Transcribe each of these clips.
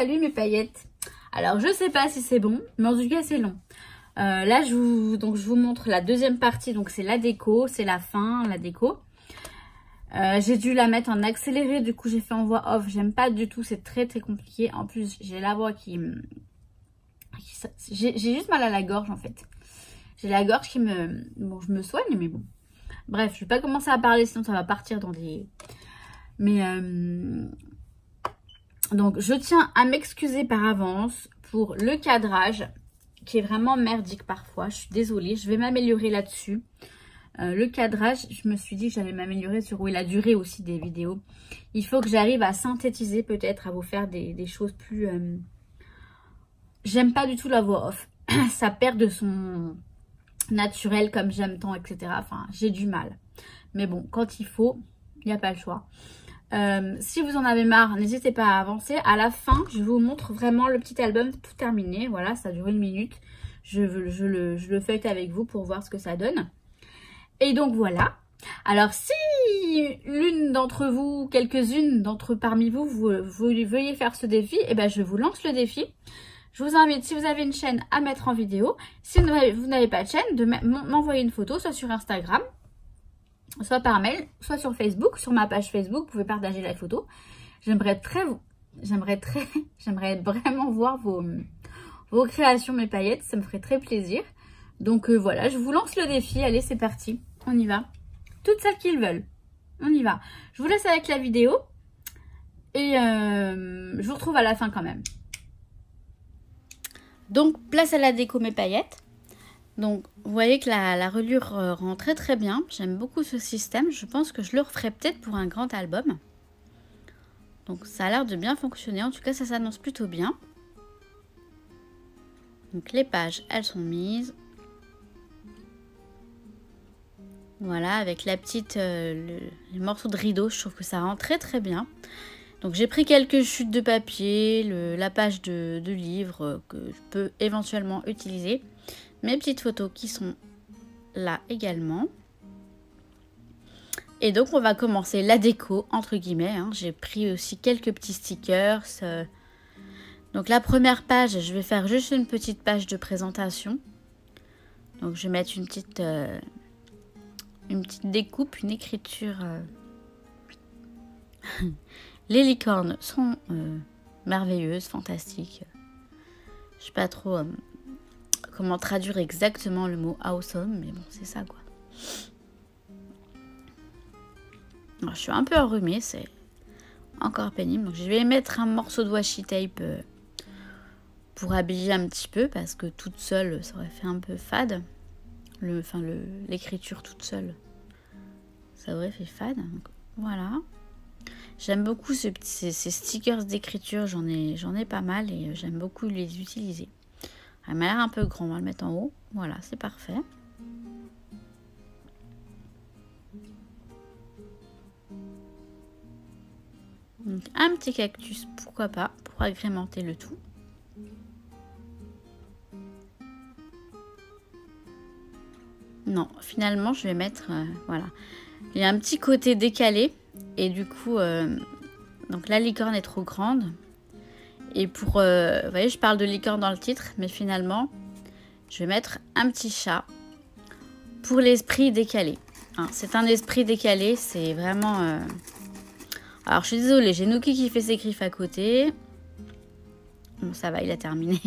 salut mes paillettes. Alors je sais pas si c'est bon, mais en tout cas c'est long. Là je vous montre la deuxième partie, donc c'est la déco, c'est la fin, la déco. J'ai dû la mettre en accéléré, du coup j'ai fait en voix off, j'aime pas du tout, c'est très compliqué. En plus j'ai la voix j'ai juste mal à la gorge en fait. J'ai la gorge qui me... Bon, je me soigne, mais bon. Bref, je vais pas commencer à parler, sinon ça va partir dans des... Mais... Donc, je tiens à m'excuser par avance pour le cadrage, qui est vraiment merdique parfois. Je suis désolée, je vais m'améliorer là-dessus. Le cadrage, je me suis dit que j'allais m'améliorer sur la durée aussi des vidéos. Il faut que j'arrive à synthétiser peut-être, à vous faire des choses plus... J'aime pas du tout la voix off. Ça perd de son naturel comme j'aime tant, etc. Enfin, j'ai du mal. Mais bon, quand il faut, il n'y a pas le choix. Si vous en avez marre, n'hésitez pas à avancer. À la fin, je vous montre vraiment le petit album tout terminé. Voilà, ça dure 1 minute. Je le feuillete avec vous pour voir ce que ça donne. Et donc voilà. Alors si l'une d'entre vous, quelques-unes parmi vous, vous veuillez faire ce défi, eh ben, je vous lance le défi. Je vous invite, si vous avez une chaîne, à mettre en vidéo. Si vous n'avez pas de chaîne, de m'envoyer une photo, soit sur Instagram, soit par mail, soit sur Facebook, sur ma page Facebook. Vous pouvez partager la photo. J'aimerais vraiment voir vos créations, mes paillettes. Ça me ferait très plaisir. Donc voilà, je vous lance le défi. Allez, c'est parti. On y va. Toutes celles qui le veulent. On y va. Je vous laisse avec la vidéo. Et je vous retrouve à la fin quand même. Donc, place à la déco, mes paillettes. Donc, vous voyez que la reliure rend très bien. J'aime beaucoup ce système. Je pense que je le referai peut-être pour un grand album. Donc, ça a l'air de bien fonctionner. En tout cas, ça s'annonce plutôt bien. Donc, les pages, elles sont mises. Voilà, avec la petite, les morceaux de rideau. Je trouve que ça rend très bien. Donc j'ai pris quelques chutes de papier, la page de livre que je peux éventuellement utiliser. Mes petites photos qui sont là également. Et donc on va commencer la déco entre guillemets. Hein. J'ai pris aussi quelques petits stickers. Donc la première page, je vais faire juste une petite page de présentation. Donc je vais mettre une petite découpe, une écriture... Les licornes sont merveilleuses, fantastiques. Je sais pas trop comment traduire exactement le mot awesome, mais bon, c'est ça quoi. Alors, je suis un peu enrhumée, c'est encore pénible. Donc, je vais mettre un morceau de washi tape pour habiller un petit peu, parce que toute seule, ça aurait fait un peu fade. L'écriture toute seule, ça aurait fait fade. Donc, voilà. J'aime beaucoup ces stickers d'écriture, j'en ai pas mal et j'aime beaucoup les utiliser. Elle m'a l'air un peu grand, on va le mettre en haut. Voilà, c'est parfait. Donc, un petit cactus, pourquoi pas, pour agrémenter le tout. Non, finalement, je vais mettre... voilà. Il y a un petit côté décalé. Et du coup, donc la licorne est trop grande. Et pour... vous voyez, je parle de licorne dans le titre. Mais finalement, je vais mettre un petit chat pour l'esprit décalé. Hein, c'est un esprit décalé. C'est vraiment... Alors, je suis désolée. J'ai Nuki qui fait ses griffes à côté. Bon, ça va, il a terminé.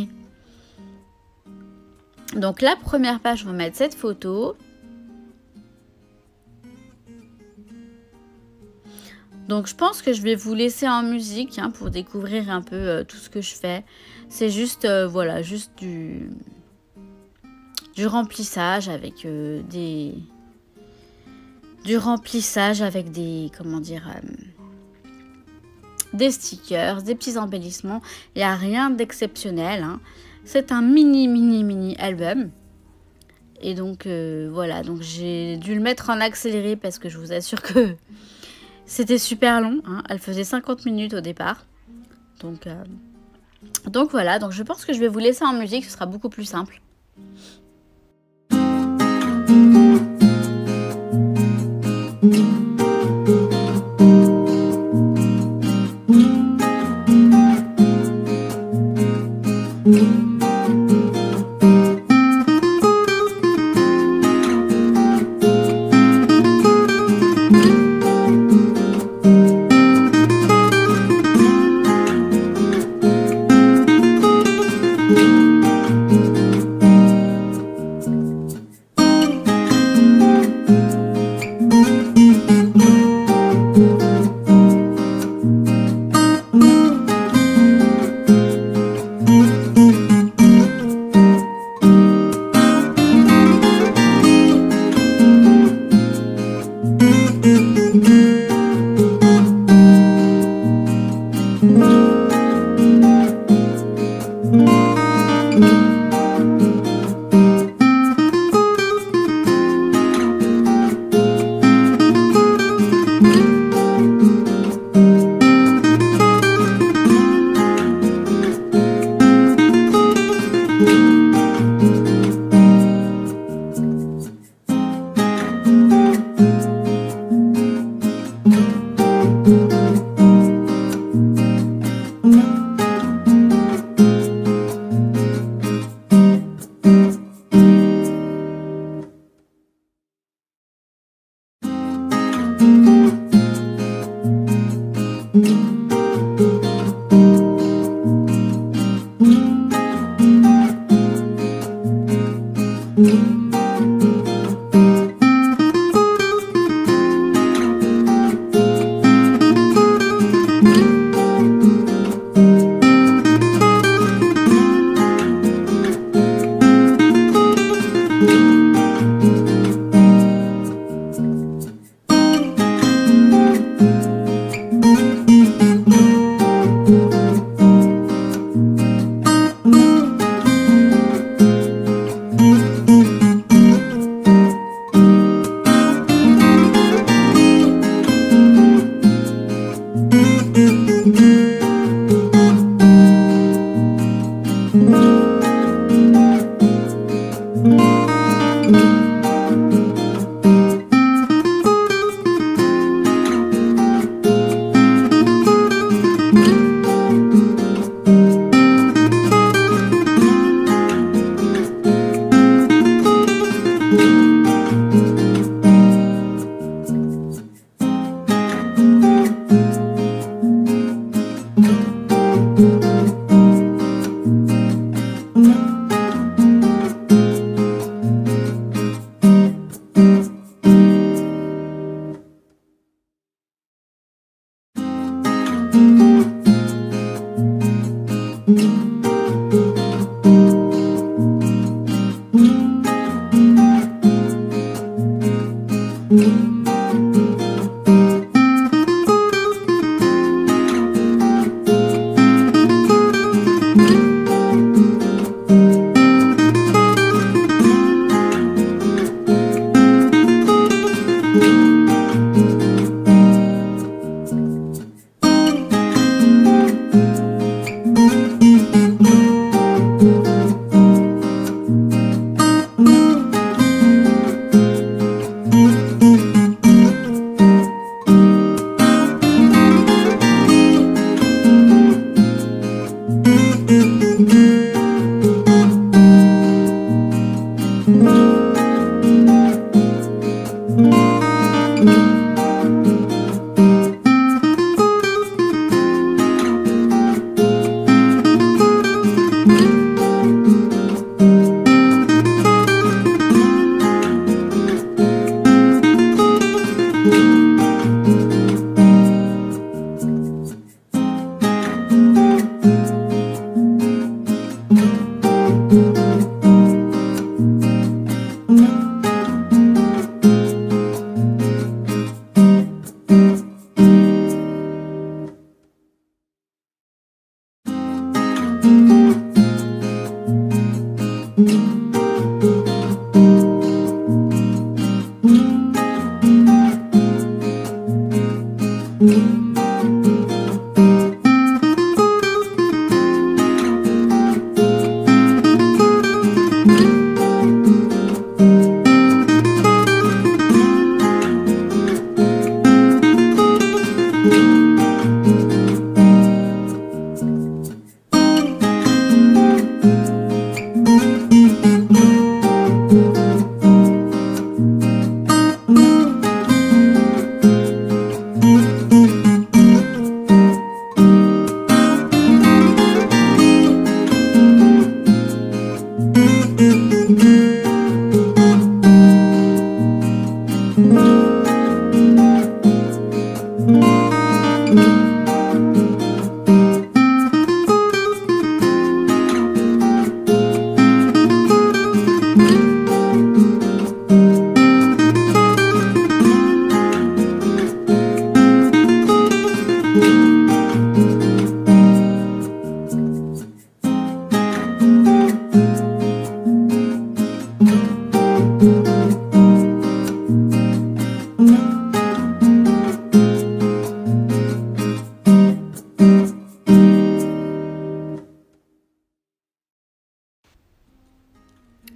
Donc, la première page, je vais mettre cette photo. Donc je pense que je vais vous laisser en musique hein, pour découvrir un peu tout ce que je fais. C'est juste, voilà, juste du remplissage avec des comment dire, des stickers, des petits embellissements. Il n'y a rien d'exceptionnel. Hein. C'est un mini album. Et donc voilà, donc j'ai dû le mettre en accéléré parce que je vous assure que c'était super long, hein. Elle faisait 50 minutes au départ. Donc voilà, donc je pense que je vais vous laisser en musique, ce sera beaucoup plus simple.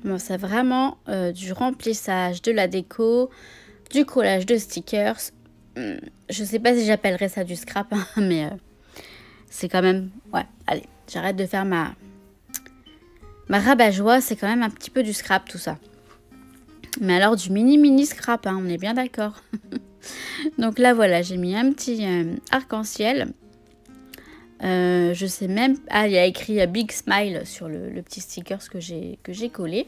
Bon, c'est vraiment du remplissage, de la déco, du collage de stickers. Je sais pas si j'appellerais ça du scrap, hein, mais c'est quand même... Ouais, allez, j'arrête de faire ma rabat-joie. C'est quand même un petit peu du scrap tout ça. Mais alors du mini scrap, hein, on est bien d'accord. Donc là, voilà, j'ai mis un petit arc-en-ciel. Je sais même... Ah, il y a écrit Big Smile sur le petit sticker que j'ai collé.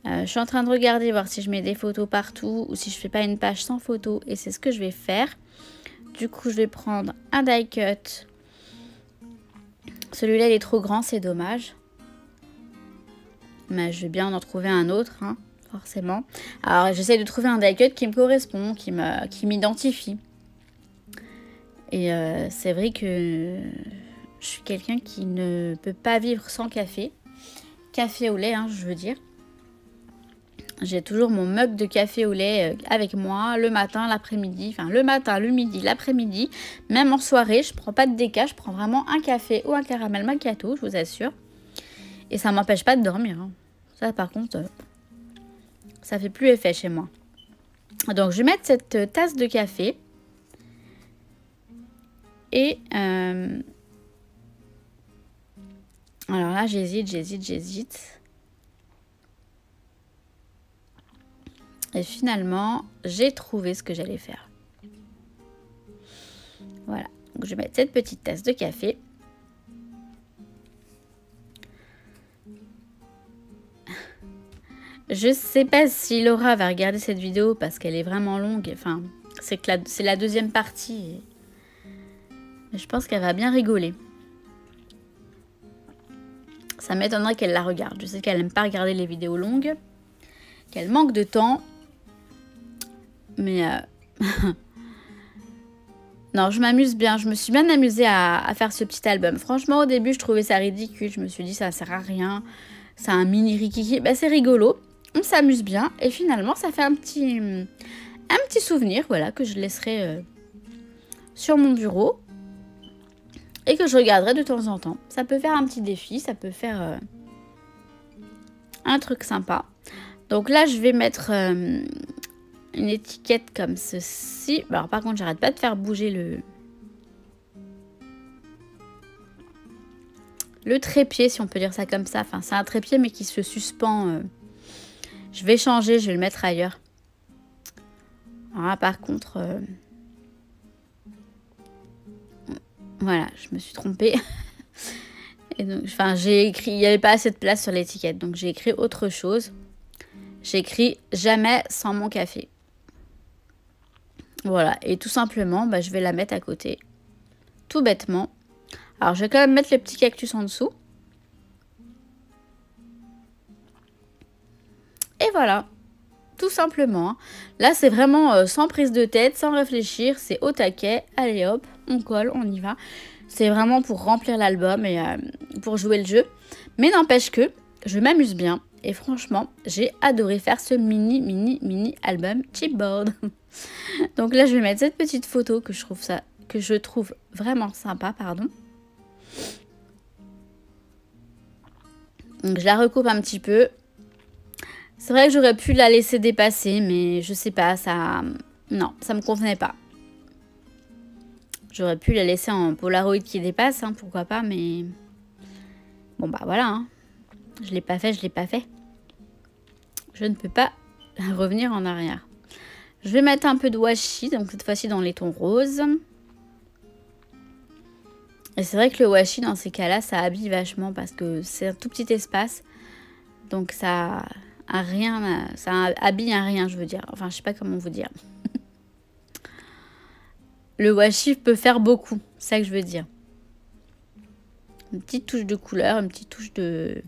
Je suis en train de regarder, voir si je mets des photos partout ou si je fais pas une page sans photos. Et c'est ce que je vais faire. Du coup, je vais prendre un die cut. Celui-là, il est trop grand, c'est dommage. Mais je vais bien en trouver un autre, hein, forcément. Alors, j'essaie de trouver un die cut qui me correspond, qui m'identifie. Et c'est vrai que je suis quelqu'un qui ne peut pas vivre sans café. Café au lait, hein, je veux dire. J'ai toujours mon mug de café au lait avec moi le matin, l'après-midi. Enfin, le matin, le midi, l'après-midi. Même en soirée, je prends pas de déca. Je prends vraiment un café ou un caramel macchiato, je vous assure. Et ça m'empêche pas de dormir. Hein. Ça, par contre, ça fait plus effet chez moi. Donc, je vais mettre cette tasse de café. Et... alors là, j'hésite. Et finalement, j'ai trouvé ce que j'allais faire. Voilà. Donc, je vais mettre cette petite tasse de café. Je sais pas si Laura va regarder cette vidéo parce qu'elle est vraiment longue. Enfin, c'est la deuxième partie. Mais je pense qu'elle va bien rigoler. Ça m'étonnerait qu'elle la regarde. Je sais qu'elle n'aime pas regarder les vidéos longues. Qu'elle manque de temps. Mais non, je m'amuse bien. Je me suis bien amusée à faire ce petit album. Franchement, au début, je trouvais ça ridicule. Je me suis dit, ça sert à rien. C'est un mini rikiki. Ben, c'est rigolo. On s'amuse bien. Et finalement, ça fait un petit souvenir, voilà, que je laisserai sur mon bureau. Et que je regarderai de temps en temps. Ça peut faire un petit défi. Ça peut faire un truc sympa. Donc là, je vais mettre... une étiquette comme ceci. Alors par contre, j'arrête pas de faire bouger le trépied, si on peut dire ça comme ça. Enfin, c'est un trépied mais qui se suspend. Je vais changer, je vais le mettre ailleurs. Alors là, par contre... voilà, je me suis trompée. Et donc, enfin, j'ai écrit... Il n'y avait pas assez de place sur l'étiquette. Donc j'ai écrit autre chose. J'ai écrit « Jamais sans mon café ». Voilà, et tout simplement, bah, je vais la mettre à côté. Tout bêtement. Alors, je vais quand même mettre les petits cactus en dessous. Et voilà. Tout simplement. Là, c'est vraiment sans prise de tête, sans réfléchir. C'est au taquet. Allez hop, on colle, on y va. C'est vraiment pour remplir l'album et pour jouer le jeu. Mais n'empêche que je m'amuse bien. Et franchement, j'ai adoré faire ce mini album chipboard. Donc là, je vais mettre cette petite photo que je trouve vraiment sympa, pardon. Donc je la recoupe un petit peu. C'est vrai que j'aurais pu la laisser dépasser, mais je sais pas, non, ça me convenait pas. J'aurais pu la laisser en Polaroid qui dépasse, hein, pourquoi pas, mais bon bah voilà, hein. Je l'ai pas fait. Je ne peux pas revenir en arrière. Je vais mettre un peu de washi, donc cette fois-ci dans les tons roses. Et c'est vrai que le washi, dans ces cas-là, ça habille vachement parce que c'est un tout petit espace. Donc ça habille un rien, je veux dire. Enfin, je sais pas comment vous dire. Le washi peut faire beaucoup, c'est ça que je veux dire. Une petite touche de couleur, une petite touche de...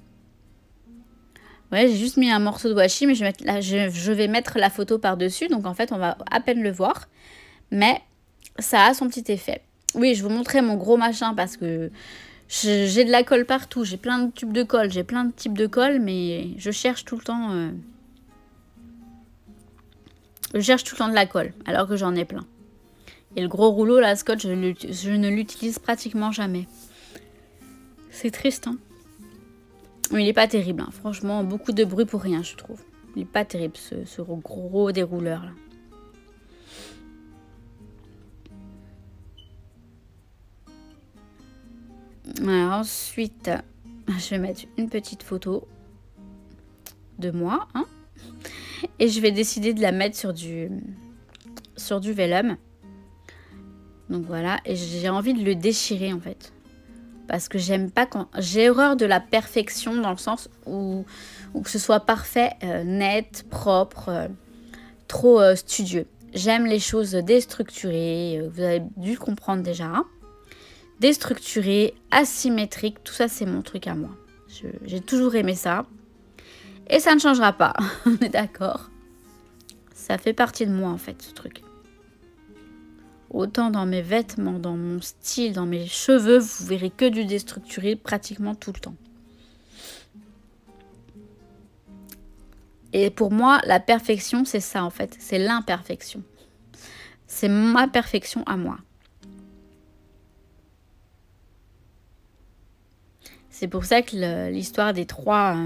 Ouais, j'ai juste mis un morceau de washi, mais je vais mettre la photo par-dessus. Donc, en fait, on va à peine le voir. Mais ça a son petit effet. Oui, je vous montrais mon gros machin parce que j'ai de la colle partout. J'ai plein de tubes de colle. J'ai plein de types de colle, mais je cherche tout le temps... Je cherche tout le temps de la colle, alors que j'en ai plein. Et le gros rouleau, la scotch, je ne l'utilise pratiquement jamais. C'est triste, hein. Mais il n'est pas terrible, hein. Franchement, beaucoup de bruit pour rien, je trouve. Il n'est pas terrible, ce gros dérouleur là. Alors, ensuite, je vais mettre une petite photo de moi, hein, et je vais décider de la mettre sur du vellum. Donc voilà, et j'ai envie de le déchirer en fait. Parce que j'aime pas quand... J'ai horreur de la perfection dans le sens où que ce soit parfait, net, propre, trop studieux. J'aime les choses déstructurées, vous avez dû comprendre déjà. Hein. Déstructurées, asymétriques, tout ça c'est mon truc à moi. J'ai toujours aimé ça. Et ça ne changera pas, on est d'accord. Ça fait partie de moi en fait ce truc. Autant dans mes vêtements, dans mon style, dans mes cheveux, vous verrez que du déstructuré pratiquement tout le temps. Et pour moi, la perfection, c'est ça en fait. C'est l'imperfection. C'est ma perfection à moi. C'est pour ça que l'histoire des trois...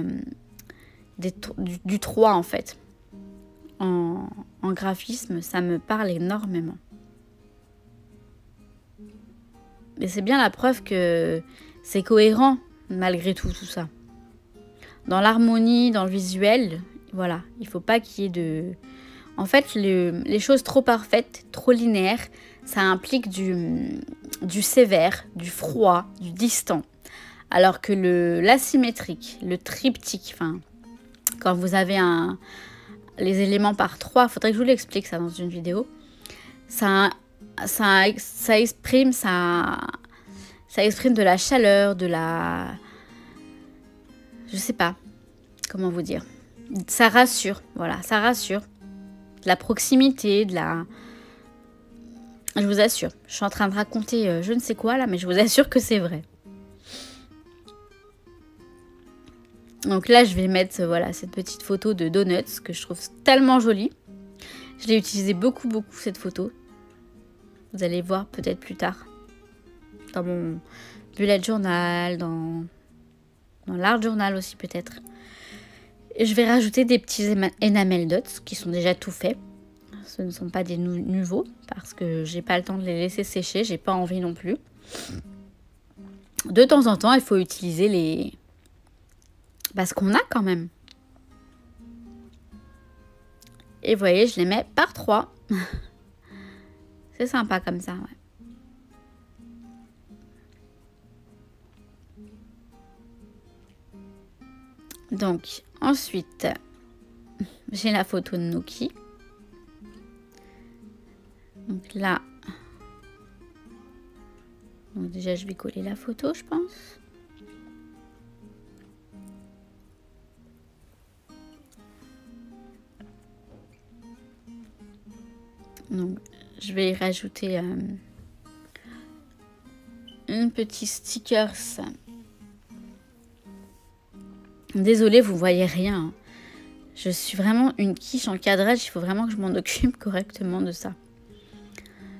du 3 en fait. En graphisme, ça me parle énormément. Mais c'est bien la preuve que c'est cohérent malgré tout ça. Dans l'harmonie, dans le visuel, voilà, il faut pas qu'il y ait de... En fait, les choses trop parfaites, trop linéaires, ça implique du sévère, du froid, du distant. Alors que l'asymétrique, le triptyque, enfin, quand vous avez les éléments par 3, il faudrait que je vous l'explique ça dans une vidéo, ça exprime de la chaleur, de la... Je sais pas comment vous dire. Ça rassure, voilà, ça rassure. De la proximité, de la... Je vous assure, je suis en train de raconter je ne sais quoi là, mais je vous assure que c'est vrai. Donc là, je vais mettre voilà, cette petite photo de Donuts que je trouve tellement jolie. Je l'ai utilisée beaucoup cette photo. Vous allez voir peut-être plus tard. Dans mon bullet journal, dans l'art journal aussi peut-être. Et je vais rajouter des petits enamel dots qui sont déjà tout faits. Ce ne sont pas des nouveaux parce que j'ai pas le temps de les laisser sécher. J'ai pas envie non plus. De temps en temps, il faut utiliser les... Parce qu'on a quand même. Et vous voyez, je les mets par 3. C'est sympa comme ça, ouais. Donc, ensuite, j'ai la photo de Nookie. Donc là, donc déjà, je vais coller la photo, je pense. Donc, je vais y rajouter un petit stickers. Désolée, vous voyez rien. Je suis vraiment une quiche en cadrage. Il faut vraiment que je m'en occupe correctement de ça.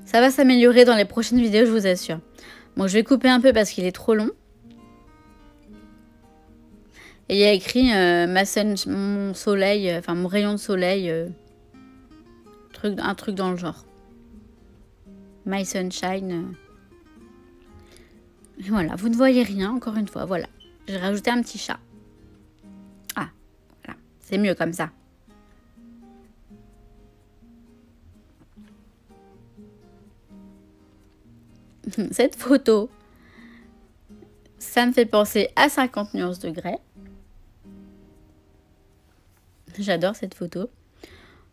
Ça va s'améliorer dans les prochaines vidéos, je vous assure. Bon, je vais couper un peu parce qu'il est trop long. Et il y a écrit mon soleil, enfin mon rayon de soleil, un truc dans le genre. My sunshine. Voilà, vous ne voyez rien, encore une fois, voilà. J'ai rajouté un petit chat. Ah, voilà, c'est mieux comme ça. Cette photo, ça me fait penser à 50 nuances de grès. J'adore cette photo.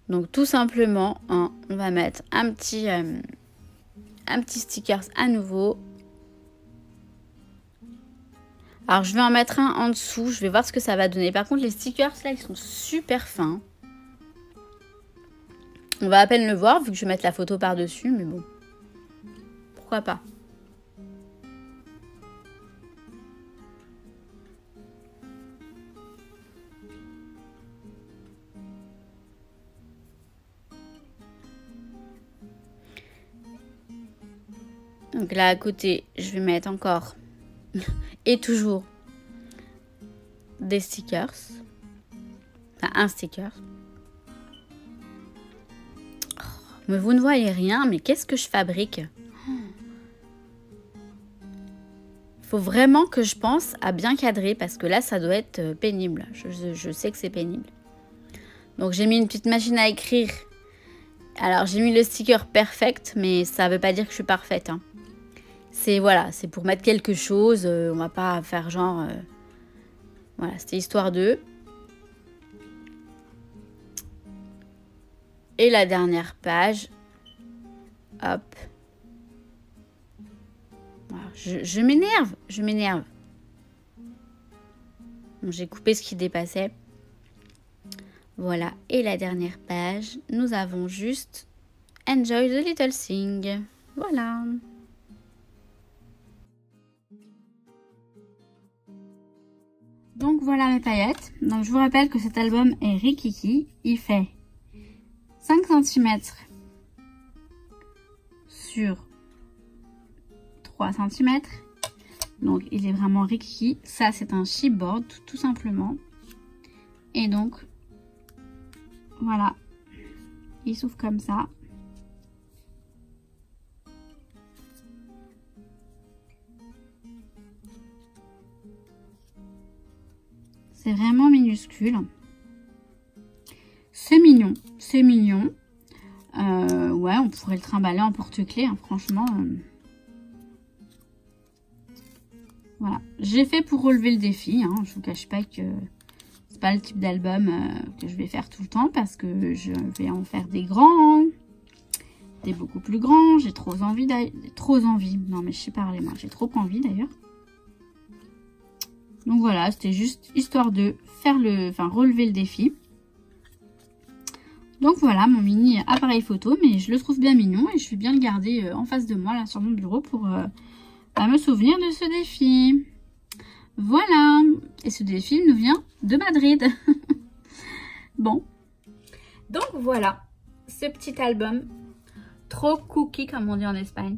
Donc tout simplement, on va mettre un petit sticker à nouveau. Alors je vais en mettre un en dessous, je vais voir ce que ça va donner. Par contre les stickers là, ils sont super fins. On va à peine le voir vu que je vais mettre la photo par-dessus, mais bon. Pourquoi pas? Donc là à côté, je vais mettre encore et toujours des stickers. Enfin, un sticker. Oh, mais vous ne voyez rien, mais qu'est-ce que je fabrique? Faut vraiment que je pense à bien cadrer parce que là, ça doit être pénible. Je sais que c'est pénible. Donc, j'ai mis une petite machine à écrire. Alors, j'ai mis le sticker perfect, mais ça ne veut pas dire que je suis parfaite. Hein. C'est voilà, c'est pour mettre quelque chose. On va pas faire genre... voilà, c'était histoire d'eux. Et la dernière page. Hop. Voilà, je m'énerve. Bon, j'ai coupé ce qui dépassait. Voilà, et la dernière page, nous avons juste Enjoy the little thing. Voilà. Donc voilà mes paillettes. Donc je vous rappelle que cet album est Rikiki. Il fait 5 cm sur 3 cm. Donc il est vraiment Rikiki. Ça c'est un chipboard tout simplement. Et donc voilà, il s'ouvre comme ça. C'est vraiment minuscule. C'est mignon, c'est mignon. Ouais, on pourrait le trimballer en porte-clés, hein, franchement. Voilà, j'ai fait pour relever le défi. Hein, je vous cache pas que c'est pas le type d'album que je vais faire tout le temps parce que je vais en faire des grands, des beaucoup plus grands. J'ai trop envie Non mais je sais parler moi, j'ai trop envie d'ailleurs. Donc voilà, c'était juste histoire de faire relever le défi. Donc voilà mon mini appareil photo, mais je le trouve bien mignon et je vais bien le garder en face de moi là sur mon bureau pour me souvenir de ce défi. Voilà, et ce défi nous vient de Madrid. Bon, donc voilà, ce petit album, trop cookie comme on dit en Espagne.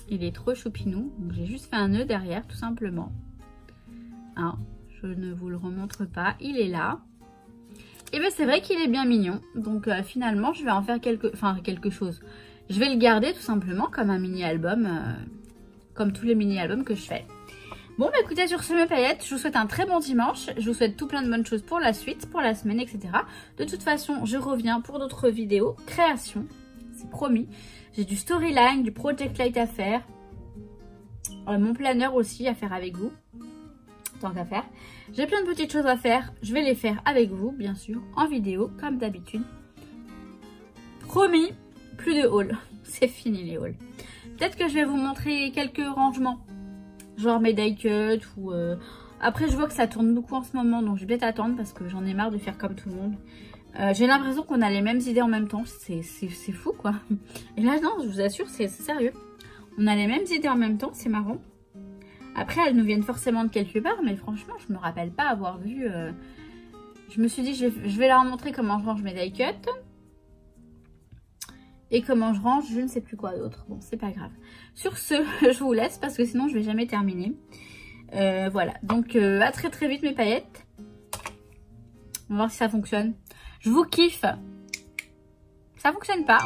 Il est trop choupinou, donc j'ai juste fait un nœud derrière tout simplement. Hein, je ne vous le remontre pas, il est là. Et bien c'est vrai qu'il est bien mignon, donc finalement je vais en faire quelque chose. Je vais le garder tout simplement comme un mini-album, comme tous les mini-albums que je fais. Bon bah écoutez, sur ce mes paillettes, je vous souhaite un très bon dimanche. Je vous souhaite tout plein de bonnes choses pour la suite, pour la semaine, etc. De toute façon, je reviens pour d'autres vidéos création, c'est promis. J'ai du storyline, du project light à faire. Mon planner aussi à faire avec vous. Tant qu'à faire. J'ai plein de petites choses à faire. Je vais les faire avec vous, bien sûr, en vidéo, comme d'habitude. Promis, plus de haul. C'est fini les hauls. Peut-être que je vais vous montrer quelques rangements. Genre mes die cuts ou... Après, je vois que ça tourne beaucoup en ce moment, donc je vais peut-être attendre parce que j'en ai marre de faire comme tout le monde. J'ai l'impression qu'on a les mêmes idées en même temps. C'est fou, quoi. Et là, non, je vous assure, c'est sérieux. On a les mêmes idées en même temps, c'est marrant. Après, elles nous viennent forcément de quelque part, mais franchement, je me rappelle pas avoir vu... Je me suis dit, je vais leur montrer comment je range mes die cuts. Et comment je range, je ne sais plus quoi d'autre. Bon, c'est pas grave. Sur ce, je vous laisse parce que sinon, je vais jamais terminer. Voilà, donc à très très vite mes paillettes. On va voir si ça fonctionne. Je vous kiffe. Ça fonctionne pas.